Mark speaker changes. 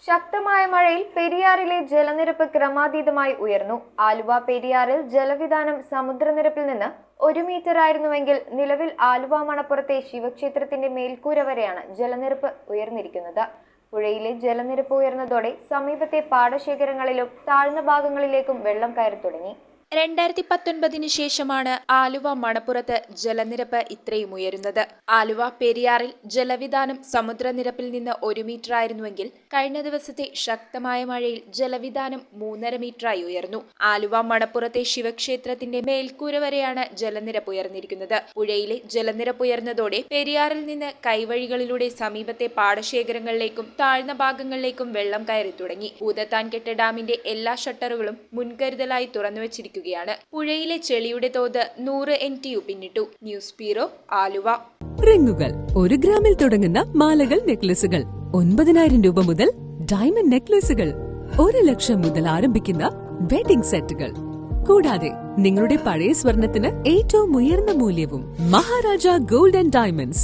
Speaker 1: ശക്തമായ മഴയിൽ പെരിയാറിലെ ജലനിരപ്പ് ക്രമാതീതമായി ഉയർന്നു. ആലുവ പെരിയാറിൽ ജലവിധാനം സമുദ്രനിരപ്പിൽ നിന്ന് 1 മീറ്റർ ആയിരുന്നുവെങ്കിൽ നിലവിൽ ആലുവ മണപ്പുറത്തെ ശിവക്ഷേത്രത്തിന്റെ മേൽക്കൂര വരെയാണ് ജലനിരപ്പ് ഉയർന്നിരിക്കുന്നത്. പുഴയിലെ ജലനിരപ്പ് ഉയർന്നതോടെ സമീപത്തെ പാടശേഖരങ്ങളിലും താഴ്ന്ന ഭാഗങ്ങളിലേക്കും വെള്ളം കയറി തുടങ്ങി.
Speaker 2: 2019 ശേഷമാണ് ആലുവ മണപ്പുറത്ത് ജലനിരപ്പ് ഇത്രയും ഉയരുന്നത്. ആലുവ പെരിയാറിൽ ജലവിധാനം സമുദ്രനിരപ്പിൽ നിന്ന് 1 മീറ്റർ ആയിരുന്നുവെങ്കിൽ കഴിഞ്ഞ ദിവസത്തെ ശക്തമായ മഴയിൽ ജലവിധാനം 3.5 മീറ്ററായി ഉയർന്നു. ആലുവ മണപ്പുറത്തെ ശിവക്ഷേത്രത്തിന്റെ മേൽക്കൂര വരെയാണ് ജലനിരപ്പ് ഉയർന്നിരിക്കുന്നത്. പുഴയിലെ ജലനിരപ്പ് ഉയർന്നതോടെ പെരിയാറിൽ നിന്ന് കൈവഴികളിലൂടെ സമീപത്തെ പാടശേഖരങ്ങളിലേക്കും താഴ്ന്ന ഭാഗങ്ങളിലേക്കും വെള്ളം കയറി തുടങ്ങി. ഭൂതത്താൻകെട്ട് ഡാമിന്റെ എല്ലാ ഷട്ടറുകളും മുൻകരുതലായി തുറന്നുവച്ചിരിക്കുന്നു. പുഴയിലെ ചെളിയുടെ തോത് 100 NTU പിന്നിട്ടു. News bureau, Aluva.
Speaker 3: റിങ്ങുകൾ 1 ഗ്രാമിൽ തുടങ്ങുന്ന മാലകൾ, നെക്ലസുകൾ 9,000 രൂപ മുതൽ ഡയമണ്ട് നെക്ലസുകൾ 1 ലക്ഷം മുതൽ ആരംഭിക്കുന്ന വെഡിംഗ് സെറ്റുകൾ. കൂടാതെ നിങ്ങളുടെ പഴയ സ്വർണത്തിന് ഏറ്റവും ഉയർന്ന മൂല്യവും. Maharaja gold and diamonds,